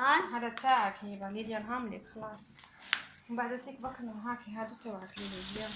هذا تاعك هيبه ليديا نهاملك خلاص. من بعد تكبك هاكي هادو تبعك ليديا.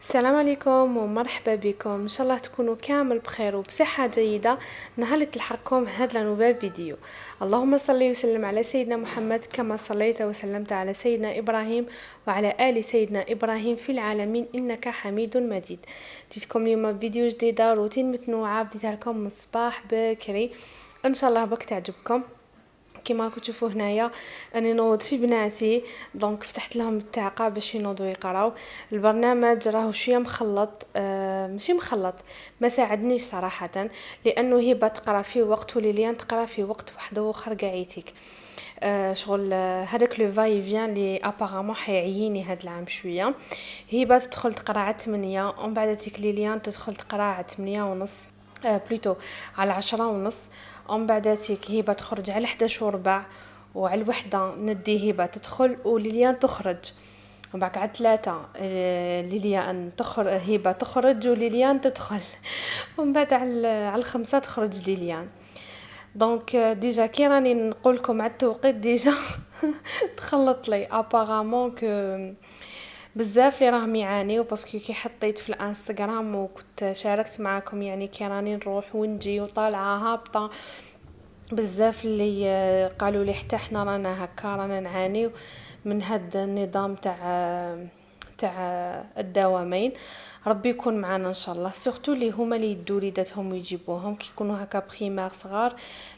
السلام عليكم ومرحبا بكم، ان شاء الله تكونوا كامل بخير وبصحة جيدة. نهار تلحقكم هذا نوفال فيديو. اللهم صل وسلم على سيدنا محمد كما صليت وسلمت على سيدنا ابراهيم وعلى ال سيدنا ابراهيم في العالمين انك حميد مجيد. جيتكم اليوم فيديو جديدة روتين متنوعة بديتها لكم من الصباح بكري، ان شاء الله بك تعجبكم. كما راكم تشوفوا هنايا اني نوض في بناتي، دونك فتحت لهم التاقه باش ينوضوا يقراو. البرنامج راهو شويه مخلط، ماشي مخلط، ما ساعدنيش صراحه، لانه هبه تقرا في وقت وليليان تقرا في وقت واحد اخر قاعيتك. شغل هذاك لو فاي فيان لي ابارامون حيعييني هاد العام شويه. هبه تدخل تقرا على 8 ومن بعد تيك ليليان تدخل تقرا على 8 ونص، بلوتو على 10 ونص. ومن بعد تيك هبه تخرج على 11 وربع، وعلى الوحده ندي هبه تدخل وليليان تخرج. وبعد على 3 ليليان تخرج، هبه تخرج وليليان تدخل. ومن بعد على 5 تخرج ليليان. دونك ديجا كي راني نقول لكم على التوقيت ديجا تخلط لي ابارامون كو بزاف اللي راهم يعانيو، باسكو كي حطيت في الانستغرام وكنت شاركت معاكم يعني كي راني نروح ونجي وطالعه هابطه، بزاف اللي قالوا لي حتى احنا رانا هكا رانا نعانيو من هاد النظام تاع الدوامين. ربي يكون معنا ان شاء الله، سورتو اللي هما اللي يدوا وليداتهم ويجيبوهم كي يكونوا هكا بخيمار صغار،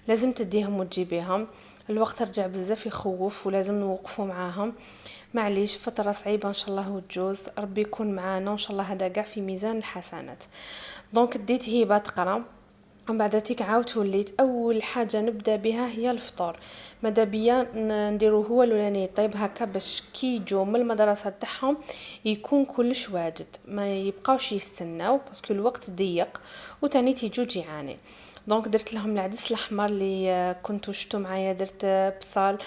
لازم تديهم وتجيبيهم. الوقت رجع بزاف يخوف ولازم نوقفوا معاهم. معليش فتره صعيبه ان شاء الله وتجوز، ربي يكون معانا وان شاء الله هذا كاع في ميزان الحسنات. دونك ديت هبه تقرا، ومن بعد تيك عاودت وليت اول حاجه نبدا بها هي الفطور. ماذا بيا نديرو هو الاولاني يطيب هكا باش كي يجوا من المدرسه تاعهم يكون كلش واجد، ما يبقاوش يستناو باسكو الوقت ضيق وتاني تيجوا جيعانين. دونك درت لهم العدس الاحمر اللي كنتو شفتوا معايا، درت بصل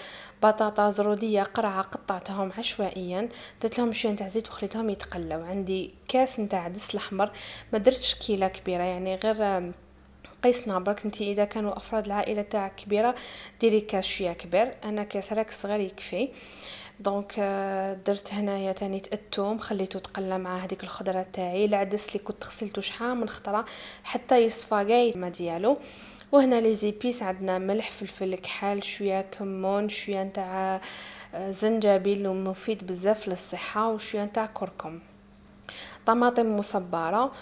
بطاطا زروديه قرعه قطعتهم عشوائيا، درت لهم شويه تاع زيت وخليتهم يتقلوا. عندي كاس نتاع عدس الاحمر، ما درتش كيله كبيره يعني غير قيس نابرك. انتي اذا كانوا افراد العائله تاعك كبيره ديري كاس شويه كبير، انا كاس راك صغير يكفي. دونك درت هنايا تاني الثوم خليته تقلى مع هذيك الخضره تاعي، العدس اللي كنت غسلته شحال من خطره حتى يصفى كاع ما ديالو. وهنا لي زيبيس عندنا ملح فلفل كحال شويه كمون شويه نتاع زنجبيل مفيد بزاف للصحه وشويه نتاع كركم، طماطم مصبره،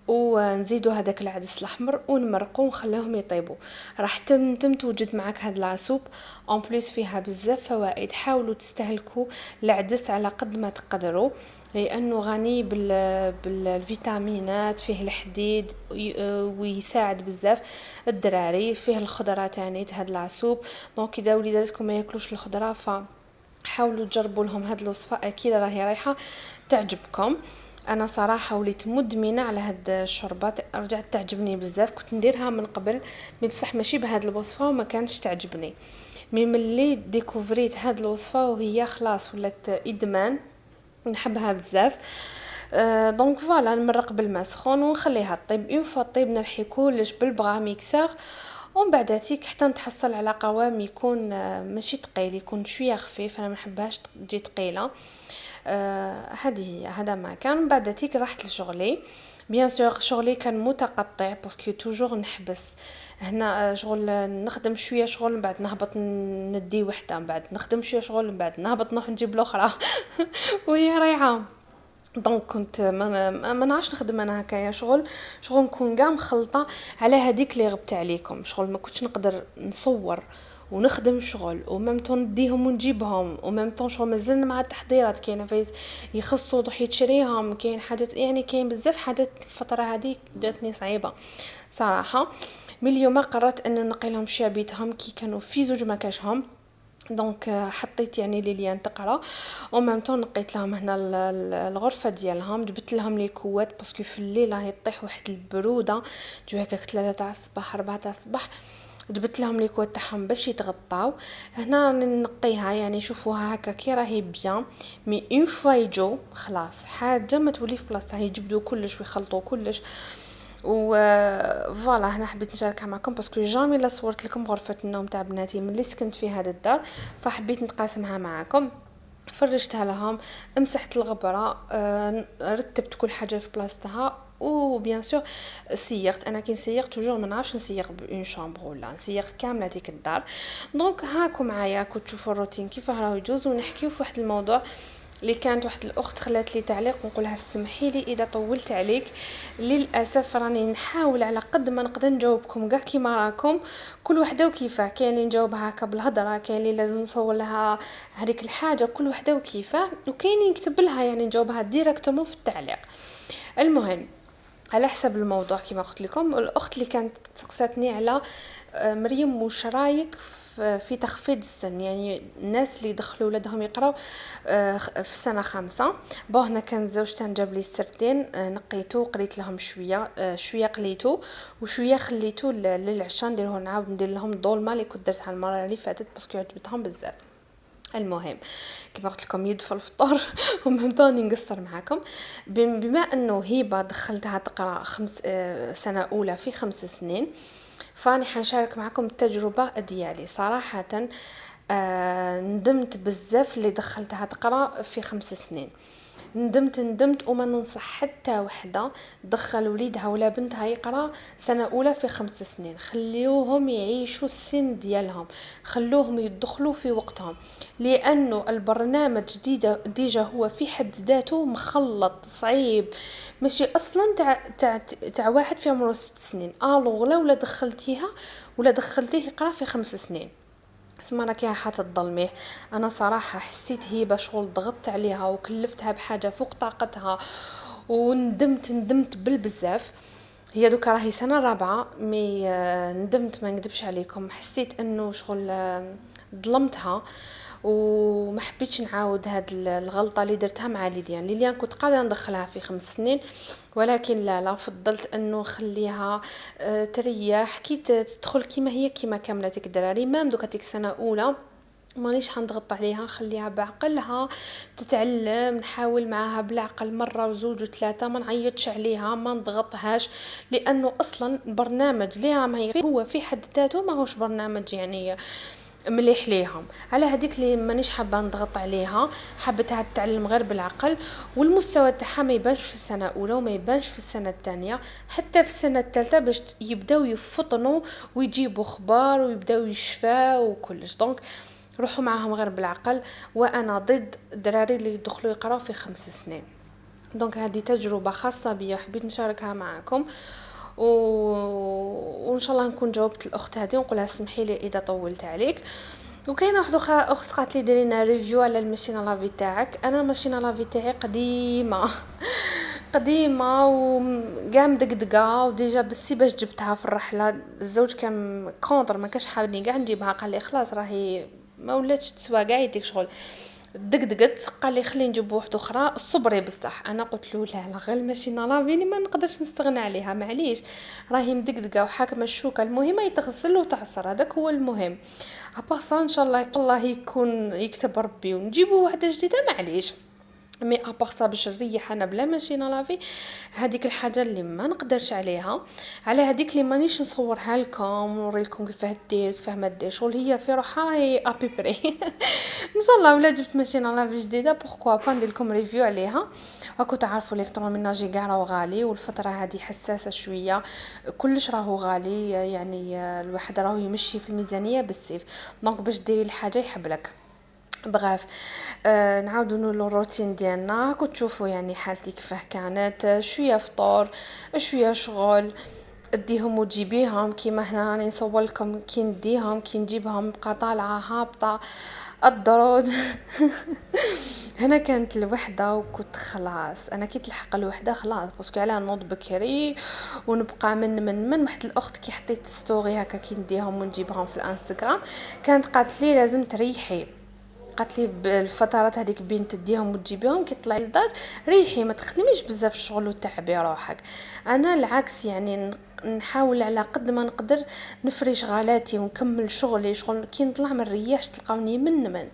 ونزيدوا هذاك العدس الاحمر ونمرقوا ونخليهم يطيبوا. راح تم توجد معك هاد لاصوب اون بليس فيها بزاف فوائد. حاولوا تستهلكوا العدس على قد ما تقدروا لانه غني بالفيتامينات، فيه الحديد ويساعد بزاف الدراري، فيه الخضره تاني هاد لاصوب. دونك اذا وليداتكم ما ياكلوش الخضره حاولوا تجربوا لهم هاد الوصفه، اكيد راهي رايحه تعجبكم. انا صراحه وليت مدمنه على هاد الشوربات، رجعت تعجبني بزاف. كنت نديرها من قبل مي بصح ماشي بهاد الوصفه وما كانش تعجبني، مي ملي ديكوفريت هاد الوصفه وهي خلاص ولات ادمان، نحبها بزاف. دونك فوالا نمرق بالماء سخون ونخليها طيب، اون فوا طيب نرحي كلش بالبغا ميكسور، ومن بعد تيك حتى نتحصل على قوام يكون ماشي ثقيل، يكون شويه خفيف، انا ما نحبهاش تجي ثقيله. هذه هي هذا ما كان. من بعد تيك رحت لشغلي، بيان سور شغلي كان متقطع باسكو توجور نحبس هنا شغل نخدم شويه شغل من بعد نهبط ندي وحده، من بعد نخدم شويه شغل من بعد نهبط نروح نجيب الاخرى وهي رايحه. دونك كنت ما نعرفش نخدم انا هكايا شغل نكون كاع مخلطه على هذيك اللي غبت عليكم. شغل ما كنتش نقدر نصور ونخدم شغل وممتون نديهم ونجيبهم وممتون شغل مازلنا مع التحضيرات. كاين فايز يخصوا ضحي تشريهم، كاين حاجات يعني كاين بزاف حاجات. الفتره هذه جاتني صعيبه صراحه. من اليوم قررت ان نقي لهم شابيتهم كي كانوا في زوج ما كاشهم، دونك حطيت يعني لي ليان تقرا او ميم طون نقيت لهم هنا الغرفه ديالهم، جبت لهم لي كوات باسكو في الليل راهي طيح واحد البروده، جو هكاك 3 تاع الصباح 4 تاع الصباح، جبت لهم لي كوات تاعهم باش يتغطاو. هنا راني نقيها يعني شوفوها هكا كي راهي بيان، مي اون فوا يجو خلاص حاجه ما تولي في بلاصتها، يجبدوا كلش ويخلطوا كلش. و فوالا هنا حبيت نشاركها معكم باسكو جامي لا صورت لكم غرفه النوم تاع بناتي ملي سكنت في هذا الدار، فحبيت نقاسمها معكم. فرجتها لهم، مسحت الغبره، رتبت كل حاجه في بلاصتها، وبيان سور سيقت. انا كي نسيق توجور ما نعرفش نسيق بون شامبر ولا نسيق كامله ديك الدار. دونك هاكم معايا كنت تشوفوا الروتين كيف راه يجوز، ونحكيو في واحد الموضوع اللي كانت واحد الاخت خلات لي تعليق ونقولها سمحي لي اذا طولت عليك. للاسف راني نحاول على قد ما نقدر نجاوبكم كاع كيما راكم، كل وحده وكيفاه، كاين اللي نجاوبها هكا بالهضره، كاين اللي لازم نصور لها هذيك الحاجه، كل وحده وكيفاه، وكاين اللي نكتب لها يعني نجاوبها ديريكتومون في التعليق. المهم على حسب الموضوع كما قلت لكم، الاخت اللي كانت سقساتني على مريم وش رايك في تخفيض السن، يعني الناس اللي دخلوا ولادهم يقراو في سنه 5. هنا كان زوجتان جاب لي السرتين، نقيتو قريت لهم شويه شويه قليتو وشويه خليتو للعشاء نديرو، نعاود ندير لهم ظلمه اللي كنت درتها المره اللي فاتت باسكو عجبتهم بزاف. المهم كما قلت لكم يدفى الفطور ومهمتوني نقصر معاكم. بما انه هبه دخلتها تقرا سنه اولى في 5 سنين، فاني حنشارك معكم التجربه ديالي صراحه. ندمت بزاف اللي دخلتها تقرا في 5 سنين، ندمت وما ننصح حتى وحده دخل وليدها ولا بنتها يقرا سنه اولى في 5 سنين. خليوهم يعيشوا السن ديالهم، خلوهم يدخلوا في وقتهم، لانه البرنامج ديجا هو في حد ذاته مخلط صعيب، ماشي اصلا تاع واحد في عمره 6 سنين. ولا دخلتيها ولا دخلتيه يقرا في 5 سنين اسمع راكي حتظلميه. انا صراحه حسيت هبه شغل ضغطت عليها وكلفتها بحاجه فوق طاقتها، ندمت بالبزاف. هي دوكا راهي سنه رابعه، مي ندمت ما نكذبش عليكم، حسيت انه شغل ظلمتها وما حبيتش نعاود هاد الغلطه اللي درتها مع ليليان كنت قادره ندخلها في 5 سنين، ولكن لا فضلت انه نخليها تريح كي تدخل كيما هي كيما كاملتك الدراري. مام دوكا تيك سنه اولى مانيش حنضغط عليها، خليها بعقلها تتعلم، نحاول معاها بالعقل مره وزوج وثلاثه، ما نعيطش عليها ما نضغطهاش، لانه اصلا البرنامج اللي راهم هو في حد ذاته ماهوش برنامج يعني مليح ليهم. على هذيك اللي مانيش حابه نضغط عليها، حبتها تتعلم غير بالعقل، والمستوى تاعها ما يبانش في السنه الاولى وما يبانش في السنه الثانيه، حتى في السنه الثالثه باش يبداو يفطنوا ويجيبوا اخبار ويبداو يشفاو وكلش. دونك روحوا معاهم غير بالعقل، وانا ضد الدراري اللي يدخلوا يقراو في 5 سنين. دونك هذه تجربه خاصه بي حبيت نشاركها معكم، وان شاء الله نكون جاوبت الاخت هذه ونقولها سمحي لي اذا طولت عليك. وكاينه واحده اخت قالت لي ديري لنا ريفيو على الماشينه لافي تاعك. انا ماشينه لافي تاعي قديمه قديمه وكاع مدقدقه، وديجا بسي باش جبتها في الرحله الزوج كان كونتر، ما كاش حابني كاع نجيبها، قال لي خلاص راهي ما ولاتش تسوى كاع يديك شغل دقدقت، قال لي خلي نجيب واحده اخرى صبري بصح. انا قلت له لا غير الماشينه لافيني ما نقدرش نستغنى عليها، معليش راهي مدقدقه وحاكمه الشوكه، المهم يتغسل وتعصر، هذاك هو المهم. اباغ ان شاء الله يكون يكتب ربي ونجيبوا واحده جديده معليش، مي اباغ باش نريح انا بلا ماشينه لافي. هذيك الحاجه اللي ما نقدرش عليها، على هذيك اللي مانيش نصورها لكم ونوريلكم كيفاه دير كيفاه ما دير، شغل هي في روحها هي ابيبري ان شاء الله ولا جبت ماشينه لافي جديده بوركوا با ندير لكم ريفيو عليها. راكو تعرفوا الالكتروميناجي كاع راهو غالي، والفتره هذه حساسه شويه، كلش راهو غالي، يعني الواحد راهو يمشي في الميزانيه بالسيف. دونك باش ديري الحاجه يحبلك بغاف. نعاودوا نقولوا الروتين ديالنا، راكم تشوفوا يعني حالتي كيفاه كانت، شويه فطور شويه شغل، اديهم وتجيبيهم كيما هنا راني نصور لكم كي نديهم كي نجيبهم بقى طالعه هابطه الدروج. هنا كانت الوحده وكنت خلاص انا كي تلحق الوحده خلاص باسكو علاه نوض بكري ونبقى من واحد الاخت كي حطيت ستوري هكا كي نديهم ونجيبهم في الانستغرام كانت قالت لي لازم تريحي، قالت لي بالفترات هذيك بين تديهم وتجيبيهم كي تطلعي للدار ريحي ما تخدميش بزاف الشغل وتعبي روحك. انا العكس يعني نحاول على قد ما نقدر نفري شغالاتي ونكمل شغل كي نطلع ما نريحش تلقاوني من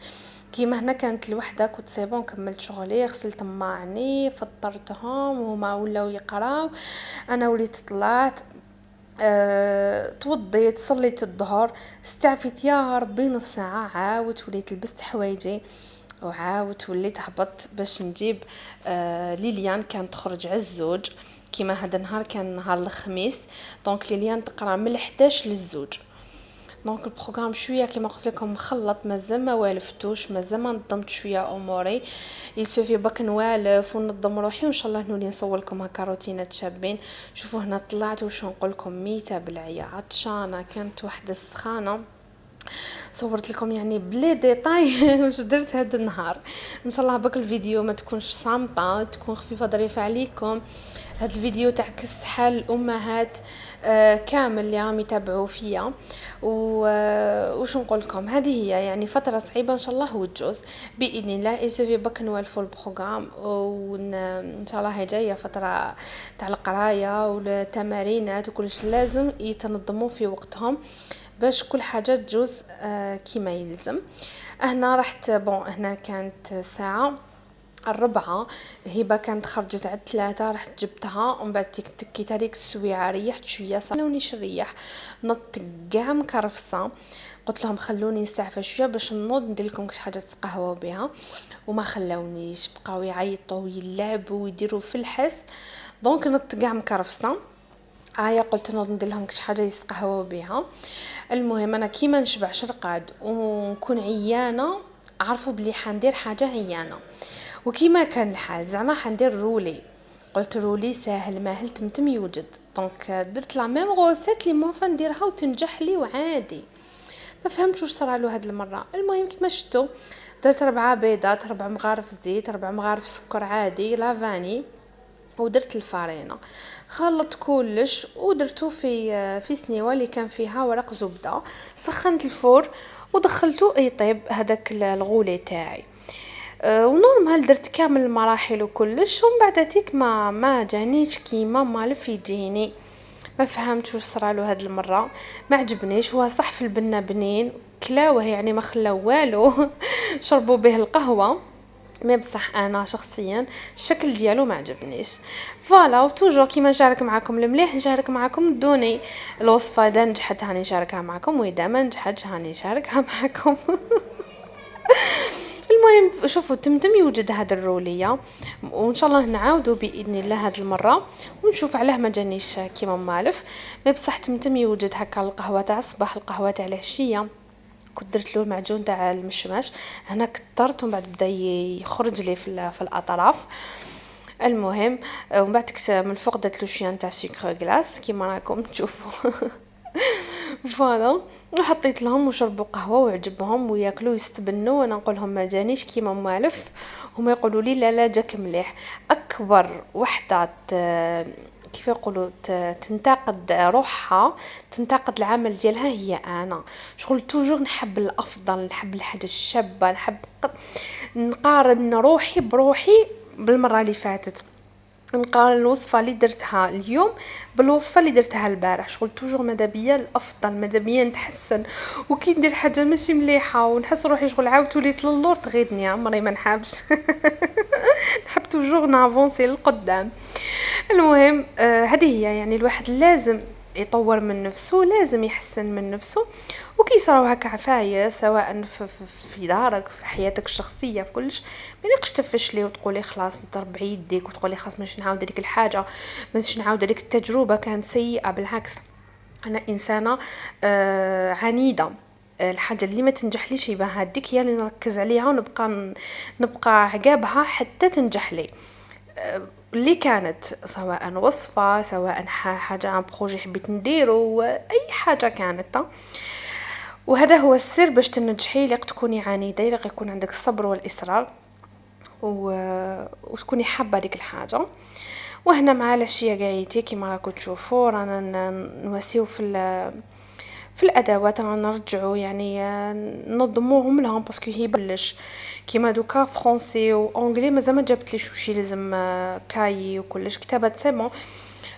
كيما هنا كانت الوحده كنت سيبون كملت شغلي غسلت ماعني فطرتهم وهما ولاو يقراو انا وليت طلعت توضيت صليت الظهر استعفيت يا ربي نص ساعه عاودت وليت لبست حوايجي وعاودت وليت هبطت باش نجيب ليليان كانت تخرج على الزوج كيما هذا النهار كان نهار الخميس دونك ليليان تقرا من 11 للزوج دونك البروغرام شويه كيما قلت لكم مخلط مازال ما والفتوش مازال ما نظمت شويه اموري يسوفي بك نوالف ونظم روحي وان شاء الله نولي نصور لكم هكا روتينات شابين. شوفوا هنا طلعت وش نقول لكم ميته بالعيا عطشانه كانت واحده السخانه صورت لكم يعني بلي ديتاي واش درت هذا النهار. ان شاء الله بك الفيديو ما تكونش صامته تكون خفيفه ظريفه عليكم. هذا الفيديو تعكس حال الامهات كامل اللي راهم يتابعوا فيا وش نقول لكم هذه هي يعني فتره صعيبه ان شاء الله وتجوز باذن الله يسوي بك نوالفوا البروغرام وان شاء الله هي جايه فتره تاع القرايه والتمارينات وكلش لازم يتنظموا في وقتهم باش كل حاجه تجوز كيما يلزم. هنا رحت هنا كانت ساعه 4 هبه كانت خرجت على 3 رحت جبتها ومن بعد تكيت هذيك السويعه ريحت شويه صالوني شريح نط كاع مكرفصه قلت لهم خلوني نستعفى شويه باش نوض ندير لكم كاش حاجه تقهووا بها وما خلاونيش بقاو يعيطوا ويلعبوا ويديروا في الحس دونك نط كاع مكرفصه قلت نوض ندير لهم كاش حاجه يتقهووا بها. المهم انا كيما نشبعش رقاد ونكون عيانه عرفوا بلي حندير حاجه عيانه وكيما كان الحال زعما حندير رولي قلت رولي ساهل ماهل تمتم يوجد دونك درت لا ميم غوسيت لي موفا نديرها وتنجح لي وعادي ما فهمتش واش صرالو هاد المره. المهم كيما شفتوا درت 4 بيضات 4 مغارف زيت 4 مغارف سكر عادي لافاني ودرت الفارينه خلطت كلش ودرتو في سنيوه اللي كان فيها ورق زبده سخنت الفور ودخلته يطيب هذاك الغولي تاعي ونورمال درت كامل المراحل وكلش ومن بعد تيك ما جانيش كيما مالف يجيني ما فهمتش واش صرالو هاد المره ما عجبنيش. هو صح في البنه بنين كلاوه يعني ما خلاو والو شربوا به القهوه ما بصح انا شخصيا الشكل ديالو ما عجبنيش. فوالا وتوجور كيما نشارك معكم المليح نشارك معكم دوني الوصفه اذا نجحت هاني نشاركها معكم واذا ما نجحتش هاني نشاركها معكم. المهم شوفوا تمتم يوجد هذا الروليه وان شاء الله نعاودوا باذن الله هذه المره ونشوف علاه ما جانيش كيما مالف ما بصح تمتم يوجد هكا القهوه تاع الصباح القهوه تاع العشيه كنت درت له المعجون تاع المشماش هنا كثرت ومن بعد بدا يخرج لي في الاطراف. المهم ومن بعد من الفوق درت له شويه تاع سكر غلاس كيما راكم تشوفوا. فوالا وحطيت لهم وشربوا قهوه وعجبهم وياكلوا يستبنوا وانا نقول لهم ما جانيش كيما مالف هما يقولوا لي لا جاك مليح. اكبر وحده كيف يقولوا تنتقد روحها تنتقد العمل ديالها هي انا شغل توجور نحب الافضل نحب الحاجه الشابه نحب نقارن روحي بروحي بالمره اللي فاتت نقارن الوصفه اللي درتها اليوم بالوصفه اللي درتها البارح شغل توجور ماذا بيا الافضل ماذا بيا نتحسن وكي ندير حاجه ماشي مليحه ونحس روحي شغل عاودت وليت للور تغيدني عمري ما نحبش. نحب توجور نافونسي للقدام. المهم هذه هي يعني الواحد لازم يطور من نفسه لازم يحسن من نفسه وكي صراو هكا عفاية سواء في دارك في حياتك الشخصيه في كلش ما نقش تفشلي وتقولي خلاص نضرب يديك وتقولي خلاص مش نعاود ديك الحاجه مش نعاود ديك التجربه كانت سيئه. بالعكس انا انسانه عنيده الحاجه اللي ما تنجح ليش يبقى هذيك هي اللي نركز عليها ونبقى عقابها حتى تنجح لي. اللي كانت، سواء وصفه، سواء حاجه عن بروجي حبيت نديرو، اي حاجه كانت. وهذا هو السر باش تنجحي. لق تكوني عنيده، لق يكون عندك الصبر والاصرار وتكوني حابه ديك الحاجه. وهنا مع الاشياء قايتي كيما راكم تشوفوا رانا نواسيو في الادوات، رانا نرجعوا يعني ننظموهم لهم باسكو هي بلش كيما دوكا فرونسي وانجلي مازال ما جابتليش وشي لازم كاي وكلش كتابات سي بون.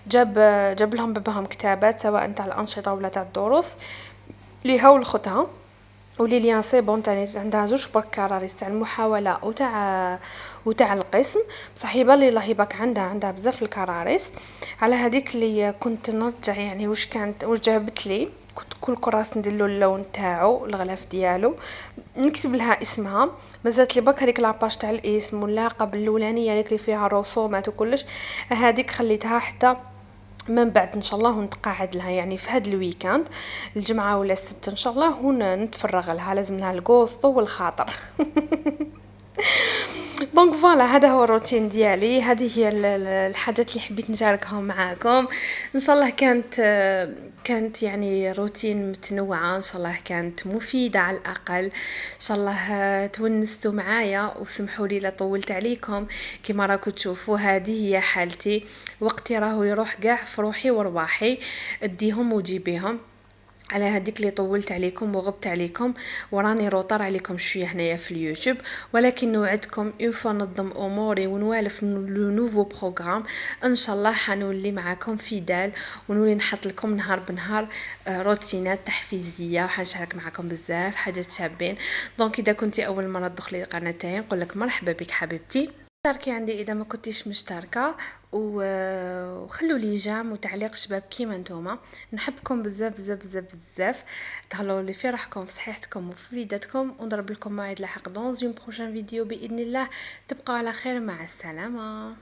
جاب لهم باباهم كتابات سواء نتاع الانشطه ولا تاع الدروس ليها ولخوتها. وليليان سي بون تاني عندها زوج برك كراريس تاع المحاوله وتاع القسم. بصح يبان لي الله يبارك عندها بزاف الكراريس. على هذيك اللي كنت نرجع يعني واش جابت لي، كنت كل كراس ندير له اللون تاعو الغلاف ديالو، نكتب لها اسمها. مازالت لي برك هذيك لاباج تاع الاسم واللقب الاولانيه اللي فيها الرسومات وكلش، هذيك خليتها حتى من بعد ان شاء الله نتقاعد لها يعني في هذا الويكاند الجمعه ولا السبت ان شاء الله نتفرغ لها، لازم لها القوسط والخاطر. دونك فوالا هذا هو الروتين ديالي. هذه هي الحاجات اللي حبيت نشاركهم معاكم. ان شاء الله كانت يعني روتين متنوعه، ان شاء الله كانت مفيده على الاقل، ان شاء الله تونستوا معايا. وسمحوا لي لا طولت عليكم. كما راكم تشوفوا هذه هي حالتي، وقتي راهو يروح كاع في روحي ورواحي، اديهم وجيبيهم. على هذيك اللي طولت عليكم وغبت عليكم وراني روطر عليكم شويه هنايا في اليوتيوب، ولكن نوعدكم يوفا ننظم اموري ونوالف لو نوفو بروغرام ان شاء الله حنولي معاكم فيدال، ونولي نحط لكم نهار بنهار روتينات تحفيزيه، وحنشارك معاكم بزاف حاجات شابين. دونك اذا كنتي اول مره تدخلي القناه تاعي نقول لك مرحبا بك حبيبتي، اشتركي عندي اذا ما كنتيش مشتركه، وخلوا لي جام وتعليق شباب كيما نتوما. نحبكم بزاف بزاف بزاف بزاف، تهلاو لي في روحكم في صحتكم وفي وليداتكم، ونضرب لكم موعد لاحق دون اون بروشين فيديو باذن الله. تبقوا على خير، مع السلامه.